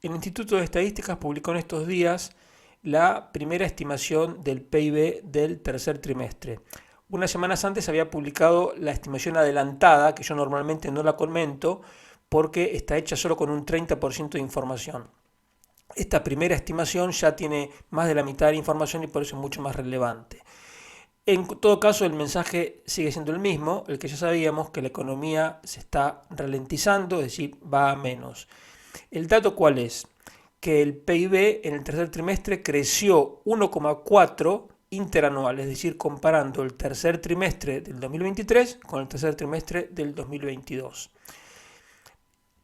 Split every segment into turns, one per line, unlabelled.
El Instituto de Estadísticas publicó en estos días la primera estimación del PIB del tercer trimestre. Unas semanas antes había publicado la estimación adelantada, que yo normalmente no la comento porque está hecha solo con un 30% de información. Esta primera estimación ya tiene más de la mitad de la información y por eso es mucho más relevante. En todo caso, el mensaje sigue siendo el mismo, el que ya sabíamos, que la economía se está ralentizando, es decir, va a menos. ¿El dato cuál es? Que el PIB en el tercer trimestre creció 1,4 interanual, es decir, comparando el tercer trimestre del 2023 con el tercer trimestre del 2022.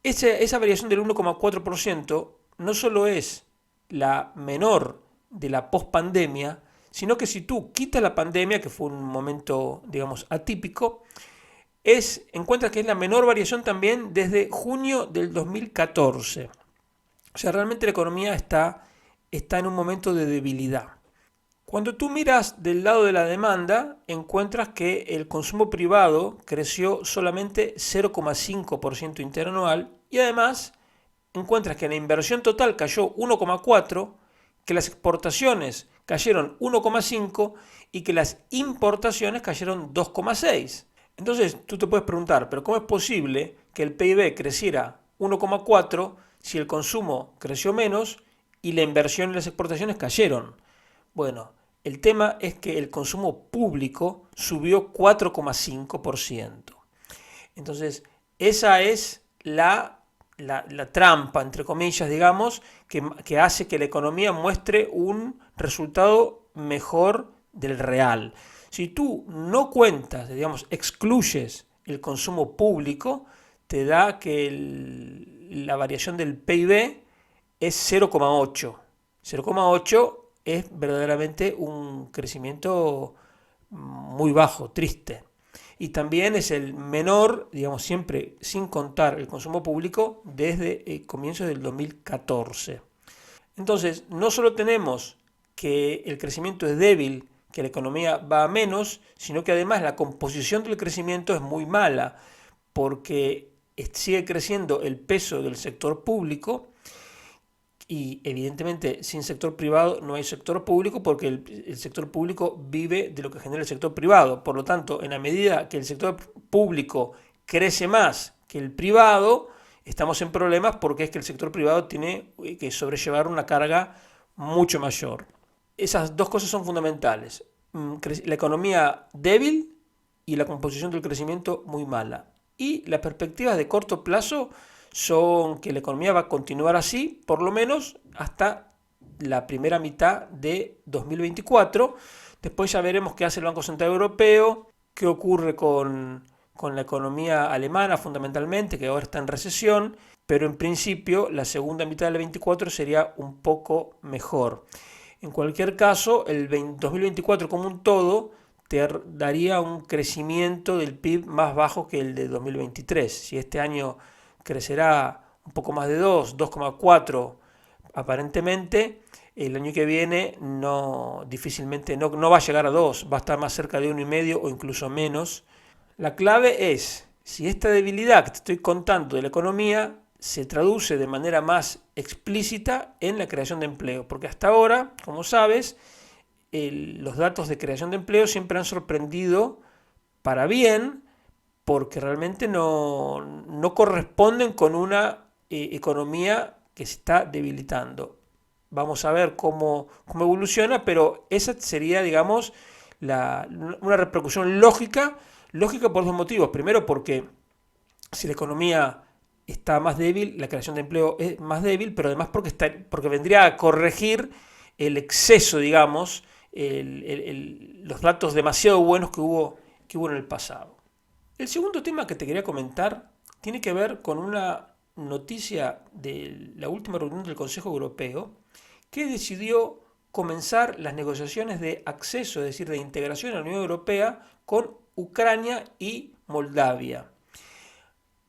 Esa variación del 1,4% no solo es la menor de la pospandemia, sino que si tú quitas la pandemia, que fue un momento, digamos, atípico, encuentras que es la menor variación también desde junio del 2014. O sea, realmente la economía está en un momento de debilidad. Cuando tú miras del lado de la demanda, encuentras que el consumo privado creció solamente 0,5% interanual y además encuentras que la inversión total cayó 1,4%, que las exportaciones cayeron 1,5% y que las importaciones cayeron 2,6%. Entonces tú te puedes preguntar, pero ¿cómo es posible que el PIB creciera 1,4 si el consumo creció menos y la inversión y las exportaciones cayeron? Bueno, el tema es que el consumo público subió 4,5%. Entonces, esa es la trampa, entre comillas, digamos, que hace que la economía muestre un resultado mejor del real. Si tú no cuentas, digamos, excluyes el consumo público, te da que la variación del PIB es 0,8. 0,8 es verdaderamente un crecimiento muy bajo, triste. Y también es el menor, digamos, siempre sin contar el consumo público, desde comienzos del 2014. Entonces, no solo tenemos que el crecimiento es débil, que la economía va a menos, sino que además la composición del crecimiento es muy mala, porque sigue creciendo el peso del sector público y evidentemente sin sector privado no hay sector público porque el sector público vive de lo que genera el sector privado. Por lo tanto, en la medida que el sector público crece más que el privado, estamos en problemas porque es que el sector privado tiene que sobrellevar una carga mucho mayor. Esas dos cosas son fundamentales. La economía débil y la composición del crecimiento muy mala. Y las perspectivas de corto plazo son que la economía va a continuar así, por lo menos hasta la primera mitad de 2024. Después ya veremos qué hace el Banco Central Europeo, qué ocurre con la economía alemana fundamentalmente, que ahora está en recesión, pero en principio la segunda mitad del 24 sería un poco mejor. En cualquier caso, el 2024 como un todo te daría un crecimiento del PIB más bajo que el de 2023. Si este año crecerá un poco más de 2, 2,4 aparentemente, el año que viene difícilmente no va a llegar a 2, va a estar más cerca de 1,5 o incluso menos. La clave es, si esta debilidad que te estoy contando de la economía se traduce de manera más explícita en la creación de empleo, porque hasta ahora, como sabes, los datos de creación de empleo siempre han sorprendido para bien, porque realmente no corresponden con una economía que se está debilitando. Vamos a ver cómo evoluciona, pero esa sería, digamos, una repercusión lógica por dos motivos. Primero, porque si la economía está más débil, la creación de empleo es más débil, pero además porque vendría a corregir el exceso, digamos, los datos demasiado buenos que hubo en el pasado. El segundo tema que te quería comentar tiene que ver con una noticia de la última reunión del Consejo Europeo que decidió comenzar las negociaciones de acceso, es decir, de integración a la Unión Europea con Ucrania y Moldavia.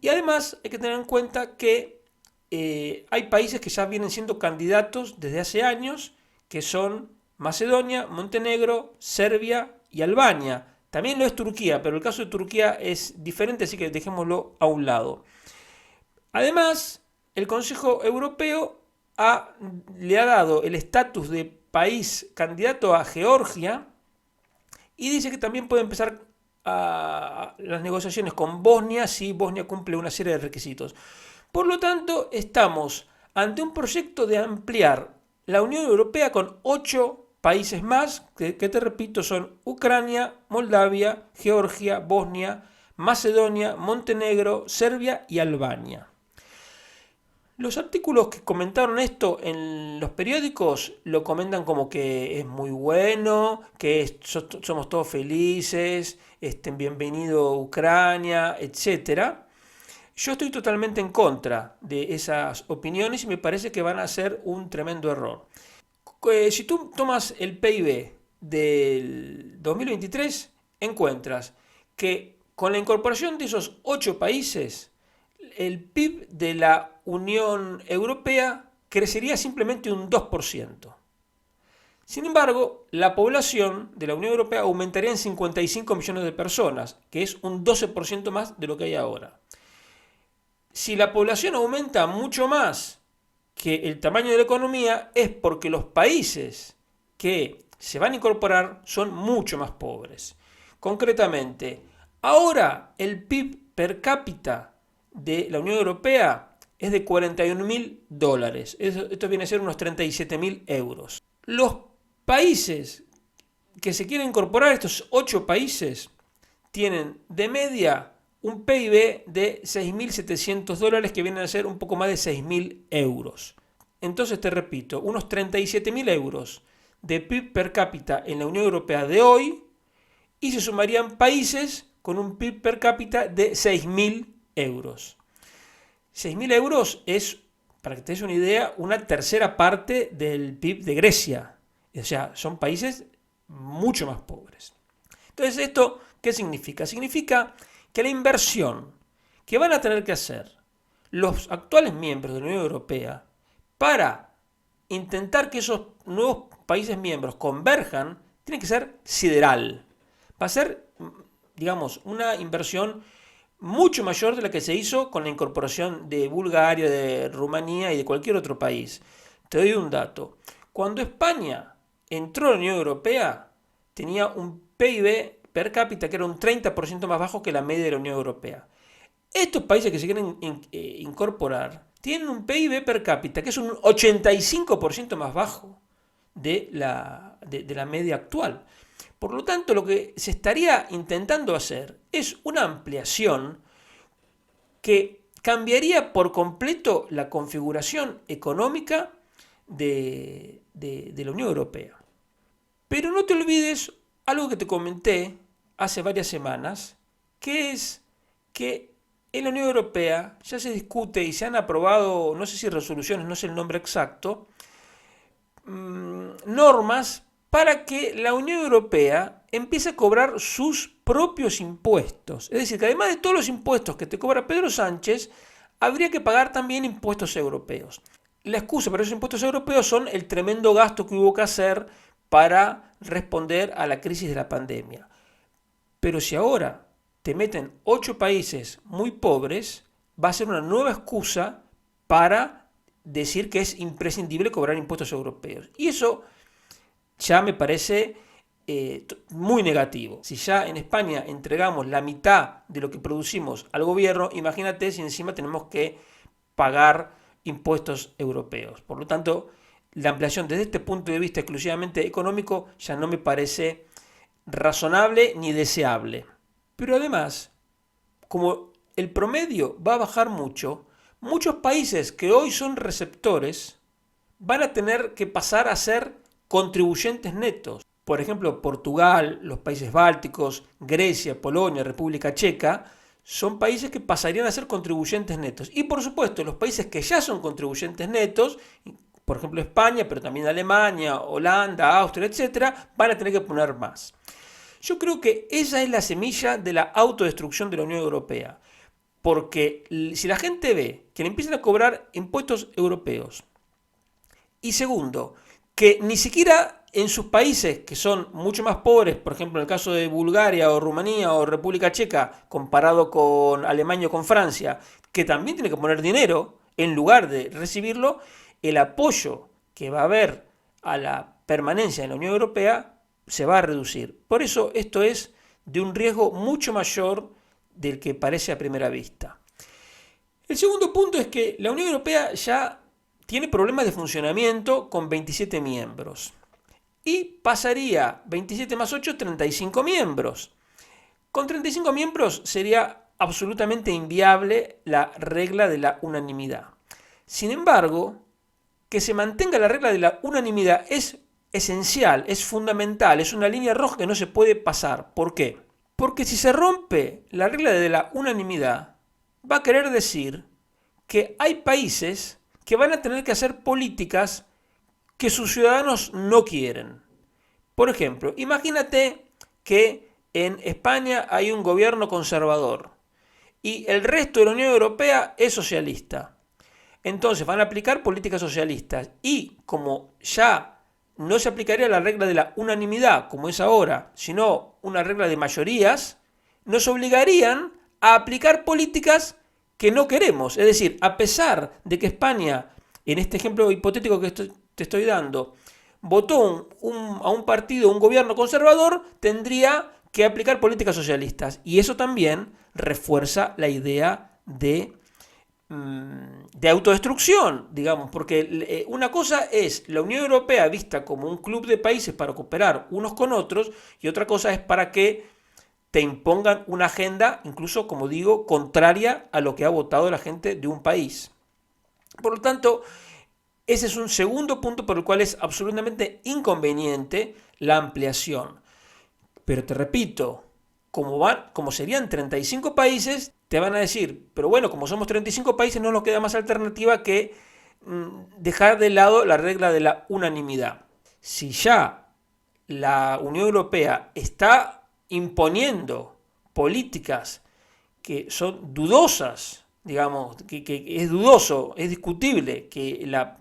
Y además hay que tener en cuenta que hay países que ya vienen siendo candidatos desde hace años, que son Macedonia, Montenegro, Serbia y Albania. También lo es Turquía, pero el caso de Turquía es diferente, así que dejémoslo a un lado. Además, el Consejo Europeo le ha dado el estatus de país candidato a Georgia y dice que también puede empezar las negociaciones con Bosnia si Bosnia cumple una serie de requisitos. Por lo tanto, estamos ante un proyecto de ampliar la Unión Europea con 8 países más, que te repito son Ucrania, Moldavia, Georgia, Bosnia, Macedonia, Montenegro, Serbia y Albania. Los artículos que comentaron esto en los periódicos lo comentan como que es muy bueno, que somos todos felices, bienvenido Ucrania, etcétera. Yo estoy totalmente en contra de esas opiniones y me parece que van a ser un tremendo error. Si tú tomas el PIB del 2023, encuentras que con la incorporación de esos 8 países, el PIB de la Unión Europea crecería simplemente un 2%. Sin embargo, la población de la Unión Europea aumentaría en 55 millones de personas, que es un 12% más de lo que hay ahora. Si la población aumenta mucho más que el tamaño de la economía, es porque los países que se van a incorporar son mucho más pobres. Concretamente, ahora el PIB per cápita de la Unión Europea es de $41.000. Esto viene a ser unos 37.000 euros. Los países que se quieren incorporar, estos 8 países, tienen de media un PIB de $6.700, que vienen a ser un poco más de 6.000 euros. Entonces te repito, unos 37.000 euros de PIB per cápita en la Unión Europea de hoy, y se sumarían países con un PIB per cápita de 6.000 euros. 6.000 euros es, para que te des una idea, una tercera parte del PIB de Grecia. O sea, son países mucho más pobres. Entonces, ¿esto qué significa? Significa que la inversión que van a tener que hacer los actuales miembros de la Unión Europea para intentar que esos nuevos países miembros converjan, tiene que ser sideral. Va a ser, digamos, una inversión mucho mayor de la que se hizo con la incorporación de Bulgaria, de Rumanía y de cualquier otro país. Te doy un dato. Cuando España entró a la Unión Europea, tenía un PIB per cápita que era un 30% más bajo que la media de la Unión Europea. Estos países que se quieren incorporar tienen un PIB per cápita que es un 85% más bajo de la media actual. Por lo tanto, lo que se estaría intentando hacer es una ampliación que cambiaría por completo la configuración económica de la Unión Europea. Pero no te olvides algo que te comenté hace varias semanas, que es que en la Unión Europea ya se discute y se han aprobado, no sé si resoluciones, no sé el nombre exacto, normas para que la Unión Europea empiece a cobrar sus propios impuestos. Es decir, que además de todos los impuestos que te cobra Pedro Sánchez, habría que pagar también impuestos europeos. La excusa para esos impuestos europeos son el tremendo gasto que hubo que hacer para responder a la crisis de la pandemia. Pero si ahora te meten 8 países muy pobres, va a ser una nueva excusa para decir que es imprescindible cobrar impuestos europeos. Y eso ya me parece muy negativo. Si ya en España entregamos la mitad de lo que producimos al gobierno, imagínate si encima tenemos que pagar impuestos europeos. Por lo tanto, la ampliación desde este punto de vista exclusivamente económico ya no me parece razonable ni deseable. Pero además, como el promedio va a bajar mucho, muchos países que hoy son receptores van a tener que pasar a ser contribuyentes netos. Por ejemplo, Portugal, los países bálticos, Grecia, Polonia, República Checa, son países que pasarían a ser contribuyentes netos. Y por supuesto, los países que ya son contribuyentes netos, por ejemplo España, pero también Alemania, Holanda, Austria, etcétera, van a tener que poner más. Yo creo que esa es la semilla de la autodestrucción de la Unión Europea. Porque si la gente ve que le empiezan a cobrar impuestos europeos, y segundo, que ni siquiera en sus países que son mucho más pobres, por ejemplo en el caso de Bulgaria o Rumanía o República Checa, comparado con Alemania o con Francia, que también tiene que poner dinero en lugar de recibirlo, el apoyo que va a haber a la permanencia en la Unión Europea se va a reducir. Por eso esto es de un riesgo mucho mayor del que parece a primera vista. El segundo punto es que la Unión Europea ya tiene problemas de funcionamiento con 27 miembros y pasaría 27 más 8, 35 miembros. Con 35 miembros sería absolutamente inviable la regla de la unanimidad. Sin embargo, que se mantenga la regla de la unanimidad es esencial, es fundamental, es una línea roja que no se puede pasar. ¿Por qué? Porque si se rompe la regla de la unanimidad, va a querer decir que hay países que van a tener que hacer políticas que sus ciudadanos no quieren. Por ejemplo, imagínate que en España hay un gobierno conservador y el resto de la Unión Europea es socialista. Entonces van a aplicar políticas socialistas y como ya no se aplicaría la regla de la unanimidad como es ahora, sino una regla de mayorías, nos obligarían a aplicar políticas que no queremos. Es decir, a pesar de que España, en este ejemplo hipotético que te estoy dando, votó a un partido, un gobierno conservador, tendría que aplicar políticas socialistas. Y eso también refuerza la idea de autodestrucción, digamos, porque una cosa es la Unión Europea vista como un club de países para cooperar unos con otros y otra cosa es para que te impongan una agenda, incluso, como digo, contraria a lo que ha votado la gente de un país. Por lo tanto, ese es un segundo punto por el cual es absolutamente inconveniente la ampliación. Pero te repito, como serían 35 países, te van a decir, pero bueno, como somos 35 países no nos queda más alternativa que dejar de lado la regla de la unanimidad. Si ya la Unión Europea está imponiendo políticas que son dudosas, digamos, que es dudoso, es discutible que la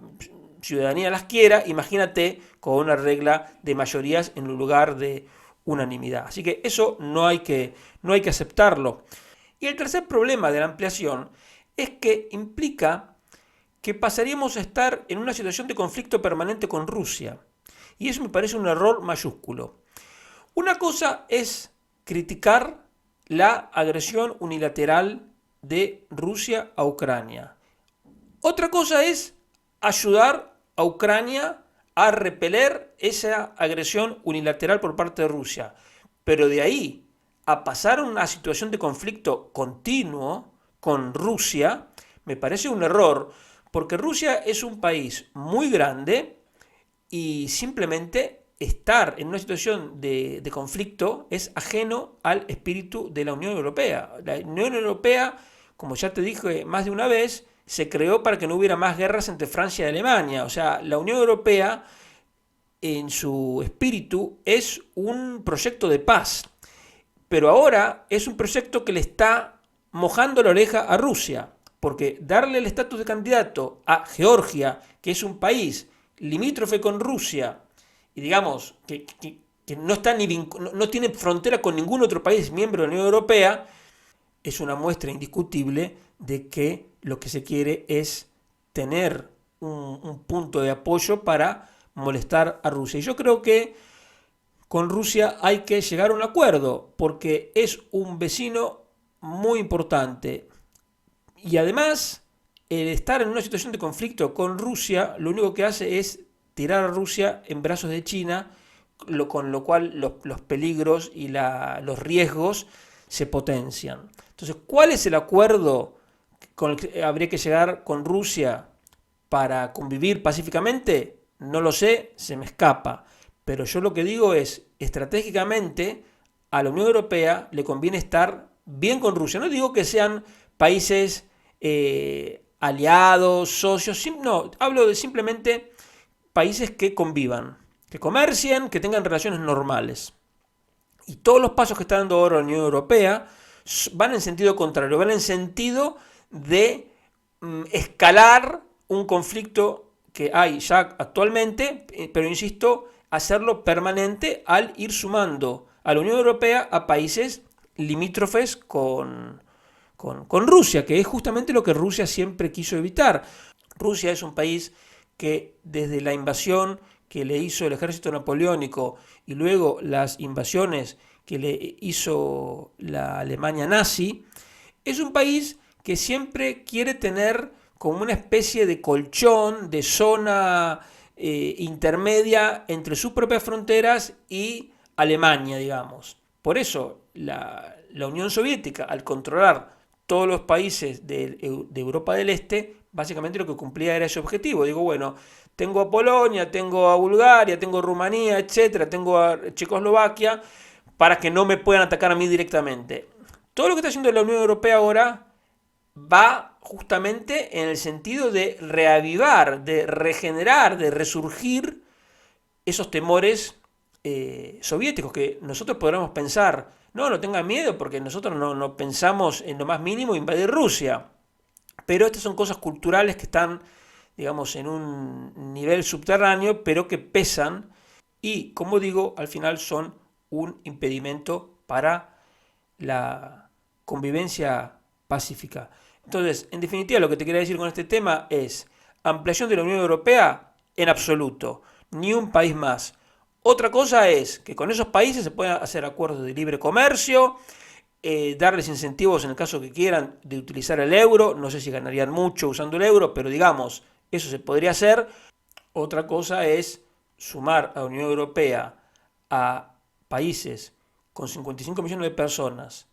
ciudadanía las quiera, imagínate con una regla de mayorías en lugar de unanimidad. Así que eso no hay que aceptarlo. Y el tercer problema de la ampliación es que implica que pasaríamos a estar en una situación de conflicto permanente con Rusia. Y eso me parece un error mayúsculo. Una cosa es criticar la agresión unilateral de Rusia a Ucrania. Otra cosa es ayudar a Ucrania a repeler esa agresión unilateral por parte de Rusia. Pero de ahí a pasar a una situación de conflicto continuo con Rusia, me parece un error, porque Rusia es un país muy grande y simplemente estar en una situación de conflicto es ajeno al espíritu de la Unión Europea. La Unión Europea, como ya te dije más de una vez, se creó para que no hubiera más guerras entre Francia y Alemania. O sea, la Unión Europea en su espíritu es un proyecto de paz. Pero ahora es un proyecto que le está mojando la oreja a Rusia. Porque darle el estatus de candidato a Georgia, que es un país limítrofe con Rusia, y digamos que no, no tiene frontera con ningún otro país miembro de la Unión Europea, es una muestra indiscutible de que lo que se quiere es tener un punto de apoyo para molestar a Rusia. Y yo creo que con Rusia hay que llegar a un acuerdo, porque es un vecino muy importante. Y además, el estar en una situación de conflicto con Rusia, lo único que hace es tirar a Rusia en brazos de China, con lo cual los peligros y los riesgos se potencian. Entonces, ¿cuál es el acuerdo con el que habría que llegar con Rusia para convivir pacíficamente? No lo sé, se me escapa. Pero yo lo que digo es, estratégicamente, a la Unión Europea le conviene estar bien con Rusia. No digo que sean países aliados, socios, no, hablo de simplemente países que convivan, que comercien, que tengan relaciones normales. Y todos los pasos que está dando ahora la Unión Europea van en sentido contrario, van en sentido de escalar un conflicto que hay ya actualmente, pero insisto, hacerlo permanente al ir sumando a la Unión Europea a países limítrofes con Rusia, que es justamente lo que Rusia siempre quiso evitar. Rusia es un país que desde la invasión que le hizo el ejército napoleónico y luego las invasiones que le hizo la Alemania nazi, es un país que siempre quiere tener como una especie de colchón, de zona intermedia entre sus propias fronteras y Alemania, digamos. Por eso la Unión Soviética, al controlar todos los países de Europa del Este, básicamente lo que cumplía era ese objetivo. Digo, bueno, tengo a Polonia, tengo a Bulgaria, tengo a Rumanía, etcétera, tengo a Checoslovaquia, para que no me puedan atacar a mí directamente. Todo lo que está haciendo la Unión Europea ahora va justamente en el sentido de reavivar, de regenerar, de resurgir esos temores soviéticos que nosotros podremos pensar, no tengan miedo porque nosotros no pensamos en lo más mínimo invadir Rusia. Pero estas son cosas culturales que están, digamos, en un nivel subterráneo, pero que pesan y, como digo, al final son un impedimento para la convivencia pacífica. Entonces, en definitiva, lo que te quería decir con este tema es ampliación de la Unión Europea en absoluto, ni un país más. Otra cosa es que con esos países se puedan hacer acuerdos de libre comercio, darles incentivos en el caso que quieran de utilizar el euro, no sé si ganarían mucho usando el euro, pero digamos, eso se podría hacer. Otra cosa es sumar a la Unión Europea a países con 55 millones de personas,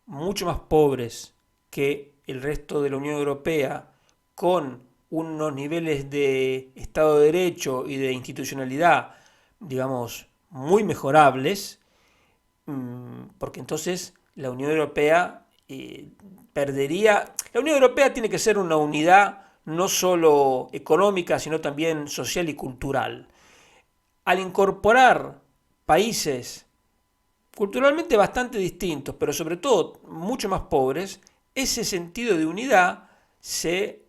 mucho más pobres que el resto de la Unión Europea, con unos niveles de Estado de Derecho y de institucionalidad, digamos, muy mejorables, porque entonces la Unión Europea perdería. La Unión Europea tiene que ser una unidad no solo económica, sino también social y cultural. Al incorporar países culturalmente bastante distintos, pero sobre todo mucho más pobres, ese sentido de unidad se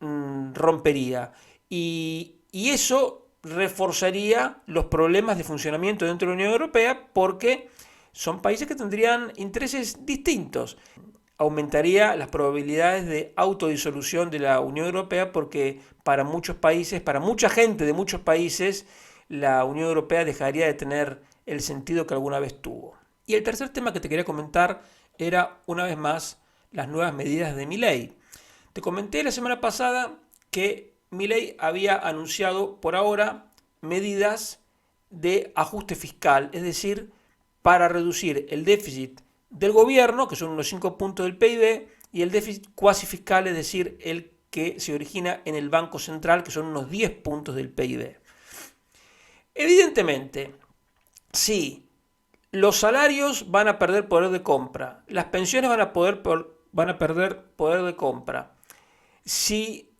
rompería. Y eso reforzaría los problemas de funcionamiento dentro de la Unión Europea porque son países que tendrían intereses distintos. Aumentaría las probabilidades de autodisolución de la Unión Europea porque para muchos países, para mucha gente de muchos países, la Unión Europea dejaría de tener el sentido que alguna vez tuvo. Y el tercer tema que te quería comentar era, una vez más, las nuevas medidas de Milei. Te comenté la semana pasada que Milei había anunciado por ahora medidas de ajuste fiscal, es decir, para reducir el déficit del gobierno, que son unos 5 puntos del PIB, y el déficit cuasi fiscal, es decir, el que se origina en el Banco Central, que son unos 10 puntos del PIB. Evidentemente, sí, los salarios van a perder poder de compra, las pensiones van a perder poder de compra. Si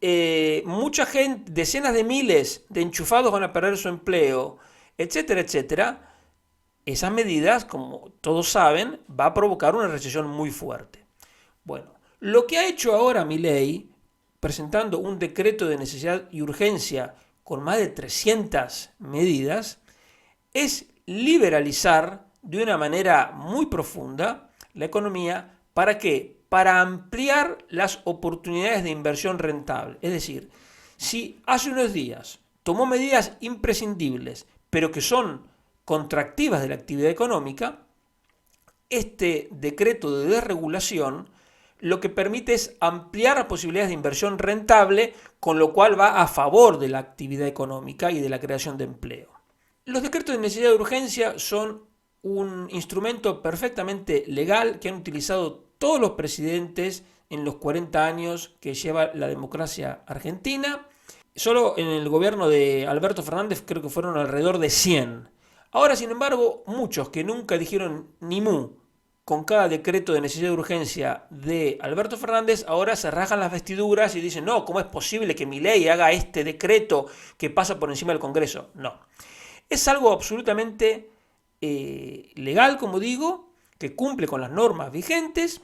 mucha gente, decenas de miles de enchufados van a perder su empleo, etcétera, etcétera, esas medidas, como todos saben, va a provocar una recesión muy fuerte. Bueno, lo que ha hecho ahora Milei, presentando un decreto de necesidad y urgencia con más de 300 medidas, es liberalizar de una manera muy profunda la economía. ¿Para qué? Para ampliar las oportunidades de inversión rentable. Es decir, si hace unos días tomó medidas imprescindibles, pero que son contractivas de la actividad económica, este decreto de desregulación lo que permite es ampliar las posibilidades de inversión rentable, con lo cual va a favor de la actividad económica y de la creación de empleo. Los decretos de necesidad de urgencia son un instrumento perfectamente legal que han utilizado todos los presidentes en los 40 años que lleva la democracia argentina. Solo en el gobierno de Alberto Fernández creo que fueron alrededor de 100. Ahora, sin embargo, muchos que nunca dijeron ni mu con cada decreto de necesidad de urgencia de Alberto Fernández, ahora se rasgan las vestiduras y dicen, no, ¿cómo es posible que Milei haga este decreto que pasa por encima del Congreso? No. Es algo absolutamente legal, como digo, que cumple con las normas vigentes,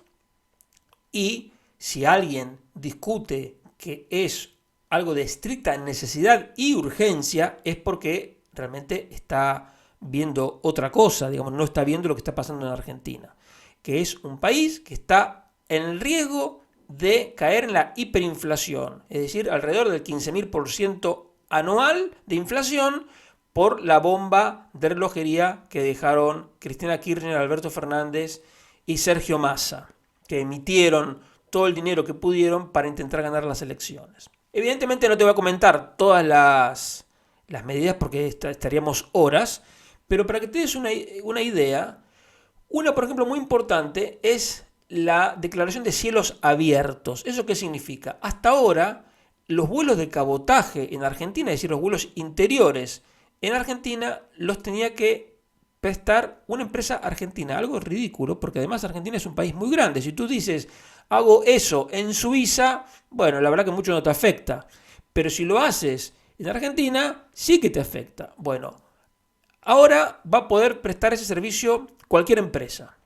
y si alguien discute que es algo de estricta necesidad y urgencia, es porque realmente está viendo otra cosa, digamos, no está viendo lo que está pasando en Argentina, que es un país que está en el riesgo de caer en la hiperinflación, es decir, alrededor del 15.000% anual de inflación por la bomba de relojería que dejaron Cristina Kirchner, Alberto Fernández y Sergio Massa, que emitieron todo el dinero que pudieron para intentar ganar las elecciones. Evidentemente no te voy a comentar todas las medidas porque estaríamos horas, pero para que te des una idea, una, por ejemplo, muy importante es la declaración de cielos abiertos. ¿Eso qué significa? Hasta ahora, los vuelos de cabotaje en Argentina, es decir, los vuelos interiores en Argentina, los tenía que prestar una empresa argentina. Algo ridículo, porque además Argentina es un país muy grande. Si tú dices, hago eso en Suiza, bueno, la verdad que mucho no te afecta. Pero si lo haces en Argentina, sí que te afecta. Bueno, ahora va a poder prestar ese servicio cualquier empresa.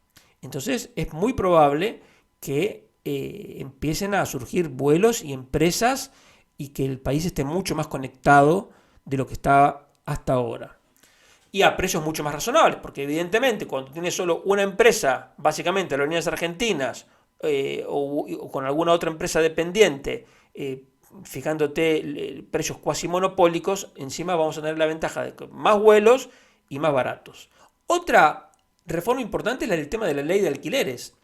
Entonces es muy probable que empiecen a surgir vuelos y empresas y que el país esté mucho más conectado de lo que estaba hasta ahora. Y a precios mucho más razonables, porque evidentemente cuando tienes solo una empresa, básicamente Aerolíneas Argentinas, o con alguna otra empresa dependiente, fijándote precios cuasi monopólicos, encima vamos a tener la ventaja de más vuelos y más baratos. Otra reforma importante es el tema de la ley de alquileres.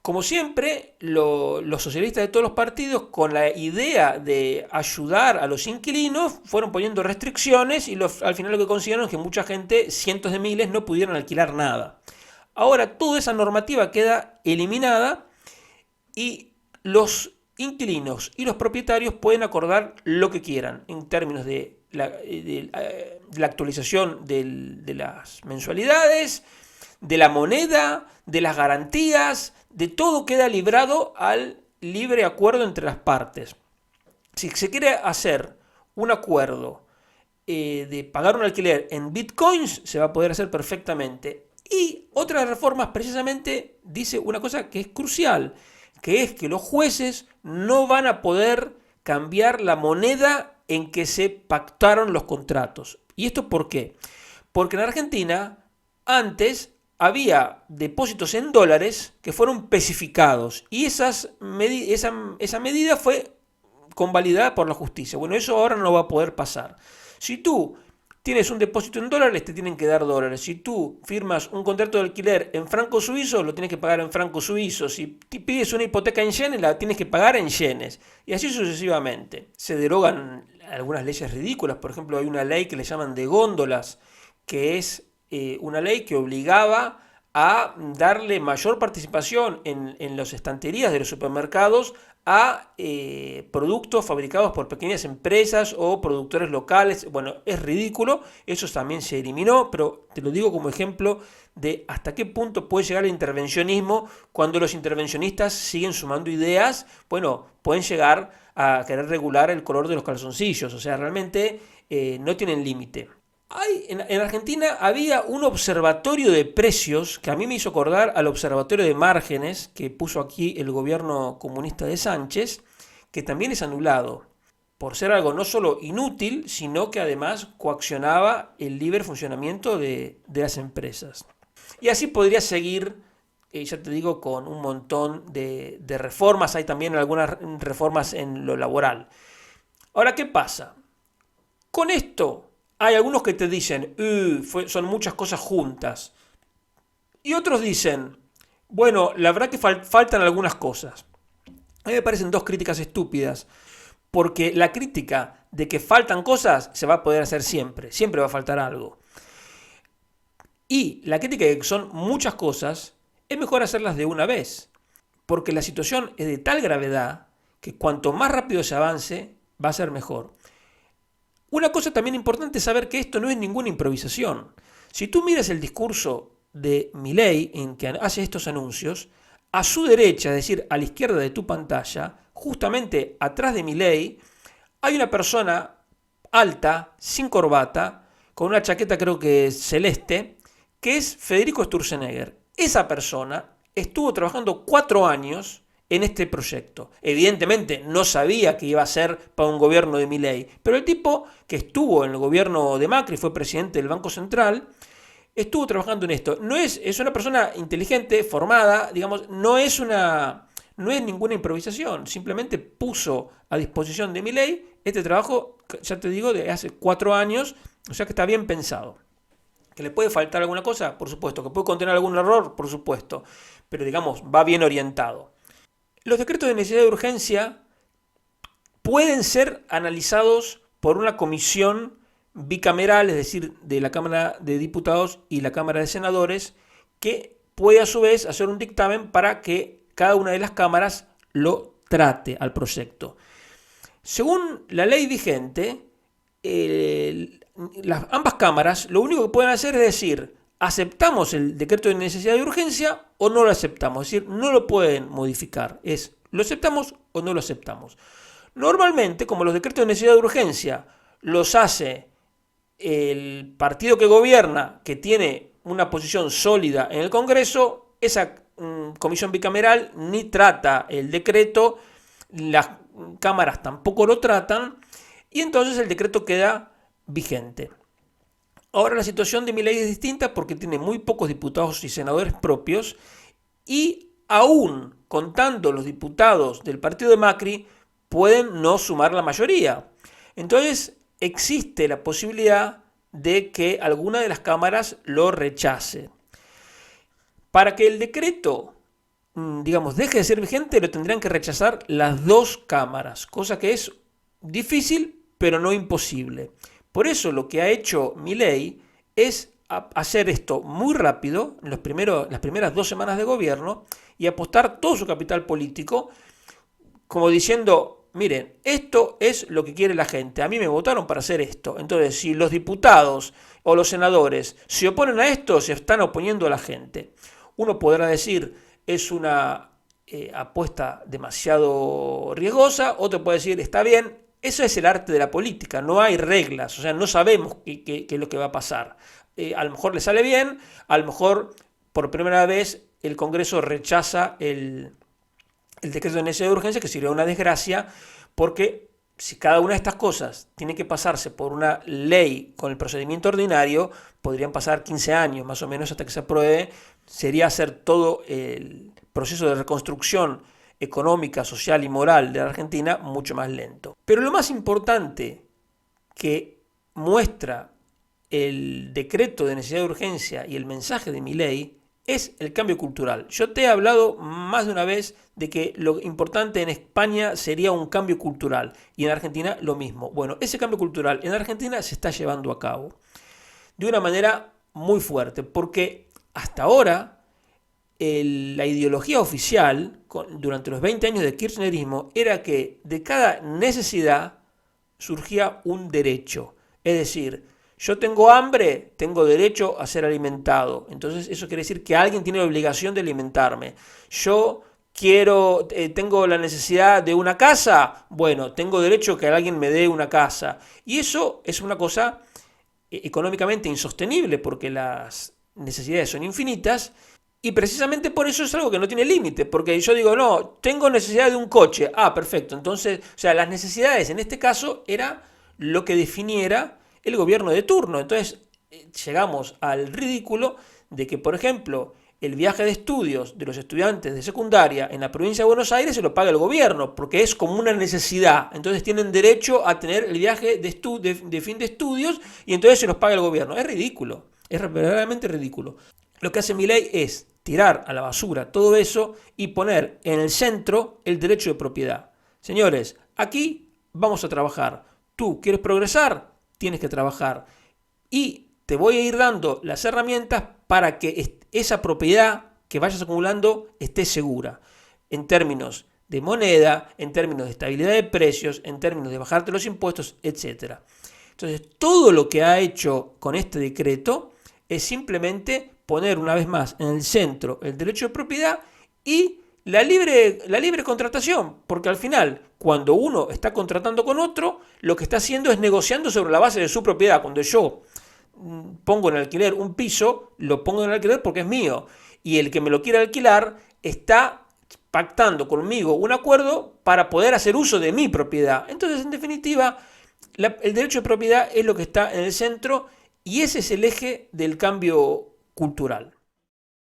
Como siempre, los socialistas de todos los partidos, con la idea de ayudar a los inquilinos, fueron poniendo restricciones y al final lo que consiguieron es que mucha gente, cientos de miles, no pudieron alquilar nada. Ahora toda esa normativa queda eliminada y los inquilinos y los propietarios pueden acordar lo que quieran en términos de la actualización de las mensualidades, de la moneda, de las garantías, de todo queda librado al libre acuerdo entre las partes. Si se quiere hacer un acuerdo de pagar un alquiler en bitcoins, se va a poder hacer perfectamente. Y otras reformas precisamente dice una cosa que es crucial, que es que los jueces no van a poder cambiar la moneda en que se pactaron los contratos. ¿Y esto por qué? Porque en Argentina antes había depósitos en dólares que fueron pesificados y esa medida fue convalidada por la justicia. Bueno, eso ahora no va a poder pasar. Si tú tienes un depósito en dólares, te tienen que dar dólares. Si tú firmas un contrato de alquiler en franco suizo, lo tienes que pagar en franco suizo. Si pides una hipoteca en yenes, la tienes que pagar en yenes. Y así sucesivamente. Se derogan algunas leyes ridículas. Por ejemplo, hay una ley que le llaman de góndolas, que es una ley que obligaba a darle mayor participación en las estanterías de los supermercados a productos fabricados por pequeñas empresas o productores locales. Bueno, es ridículo, eso también se eliminó, pero te lo digo como ejemplo de hasta qué punto puede llegar el intervencionismo cuando los intervencionistas siguen sumando ideas. Bueno, pueden llegar a querer regular el color de los calzoncillos, o sea, realmente no tienen límite. En Argentina había un observatorio de precios que a mí me hizo acordar al observatorio de márgenes que puso aquí el gobierno comunista de Sánchez, que también es anulado por ser algo no solo inútil, sino que además coaccionaba el libre funcionamiento de las empresas. Y así podría seguir, ya te digo, con un montón de reformas. Hay también algunas reformas en lo laboral. Ahora, ¿qué pasa? Con esto hay algunos que te dicen, son muchas cosas juntas. Y otros dicen, bueno, la verdad que faltan algunas cosas. A mí me parecen dos críticas estúpidas, porque la crítica de que faltan cosas se va a poder hacer siempre va a faltar algo. Y la crítica de que son muchas cosas, es mejor hacerlas de una vez, porque la situación es de tal gravedad que cuanto más rápido se avance, va a ser mejor. Una cosa también importante es saber que esto no es ninguna improvisación. Si tú miras el discurso de Milei en que hace estos anuncios, a su derecha, es decir, a la izquierda de tu pantalla, justamente atrás de Milei, hay una persona alta, sin corbata, con una chaqueta creo que celeste, que es Federico Sturzenegger. Esa persona estuvo trabajando 4 años en este proyecto. Evidentemente no sabía que iba a ser para un gobierno de Milei, pero el tipo que estuvo en el gobierno de Macri, fue presidente del Banco Central, estuvo trabajando en esto. Es una persona inteligente, formada, digamos, no es no es ninguna improvisación, simplemente puso a disposición de Milei este trabajo, ya te digo, de hace 4 años, o sea que está bien pensado. ¿Que le puede faltar alguna cosa? Por supuesto. ¿Que puede contener algún error? Por supuesto. Pero digamos, va bien orientado. Los decretos de necesidad de urgencia pueden ser analizados por una comisión bicameral, es decir, de la Cámara de Diputados y la Cámara de Senadores, que puede a su vez hacer un dictamen para que cada una de las cámaras lo trate al proyecto. Según la ley vigente, ambas cámaras lo único que pueden hacer es decir, aceptamos el decreto de necesidad de urgencia o no lo aceptamos, es decir, no lo pueden modificar, es lo aceptamos o no lo aceptamos. Normalmente, como los decretos de necesidad de urgencia los hace el partido que gobierna, que tiene una posición sólida en el Congreso, esa comisión bicameral ni trata el decreto, las cámaras tampoco lo tratan, y entonces el decreto queda vigente. Ahora la situación de Milei es distinta porque tiene muy pocos diputados y senadores propios, y aún contando los diputados del partido de Macri, pueden no sumar la mayoría. Entonces existe la posibilidad de que alguna de las cámaras lo rechace. Para que el decreto, digamos, deje de ser vigente, lo tendrían que rechazar las 2 cámaras, cosa que es difícil, pero no imposible. Por eso lo que ha hecho Milei es hacer esto muy rápido, en las primeras 2 semanas de gobierno, y apostar todo su capital político, como diciendo, miren, esto es lo que quiere la gente, a mí me votaron para hacer esto. Entonces, si los diputados o los senadores se oponen a esto, se están oponiendo a la gente. Uno podrá decir, es una apuesta demasiado riesgosa, otro puede decir, está bien. Eso es el arte de la política, no hay reglas, o sea, no sabemos qué es lo que va a pasar. A lo mejor le sale bien, a lo mejor por primera vez el Congreso rechaza el decreto de necesidad de urgencia, que sería una desgracia, porque si cada una de estas cosas tiene que pasarse por una ley con el procedimiento ordinario, podrían pasar 15 años más o menos hasta que se apruebe, sería hacer todo el proceso de reconstrucción económica, social y moral de la Argentina mucho más lento. Pero lo más importante que muestra el decreto de necesidad de urgencia y el mensaje de Milei es el cambio cultural. Yo te he hablado más de una vez de que lo importante en España sería un cambio cultural y en Argentina lo mismo. Bueno, ese cambio cultural en Argentina se está llevando a cabo de una manera muy fuerte, porque hasta ahora la ideología oficial durante los 20 años de kirchnerismo era que de cada necesidad surgía un derecho. Es decir, yo tengo hambre, tengo derecho a ser alimentado. Entonces eso quiere decir que alguien tiene la obligación de alimentarme. Yo tengo la necesidad de una casa, bueno, tengo derecho a que alguien me dé una casa. Y eso es una cosa económicamente insostenible porque las necesidades son infinitas. Y precisamente por eso es algo que no tiene límite, porque yo digo, no, tengo necesidad de un coche. Ah, perfecto. Entonces, o sea, las necesidades en este caso era lo que definiera el gobierno de turno. Entonces, llegamos al ridículo de que, por ejemplo, el viaje de estudios de los estudiantes de secundaria en la provincia de Buenos Aires se lo paga el gobierno, porque es como una necesidad. Entonces tienen derecho a tener el viaje de fin de estudios y entonces se los paga el gobierno. Es ridículo, es verdaderamente ridículo. Lo que hace Milei es tirar a la basura todo eso y poner en el centro el derecho de propiedad. Señores, aquí vamos a trabajar. Tú quieres progresar, tienes que trabajar. Y te voy a ir dando las herramientas para que esa propiedad que vayas acumulando esté segura. En términos de moneda, en términos de estabilidad de precios, en términos de bajarte los impuestos, etc. Entonces, todo lo que ha hecho con este decreto es simplemente poner una vez más en el centro el derecho de propiedad y la libre contratación, porque al final, cuando uno está contratando con otro, lo que está haciendo es negociando sobre la base de su propiedad. Cuando yo pongo en alquiler un piso, lo pongo en alquiler porque es mío, y el que me lo quiere alquilar está pactando conmigo un acuerdo para poder hacer uso de mi propiedad. Entonces, en definitiva, el derecho de propiedad es lo que está en el centro y ese es el eje del cambio cultural.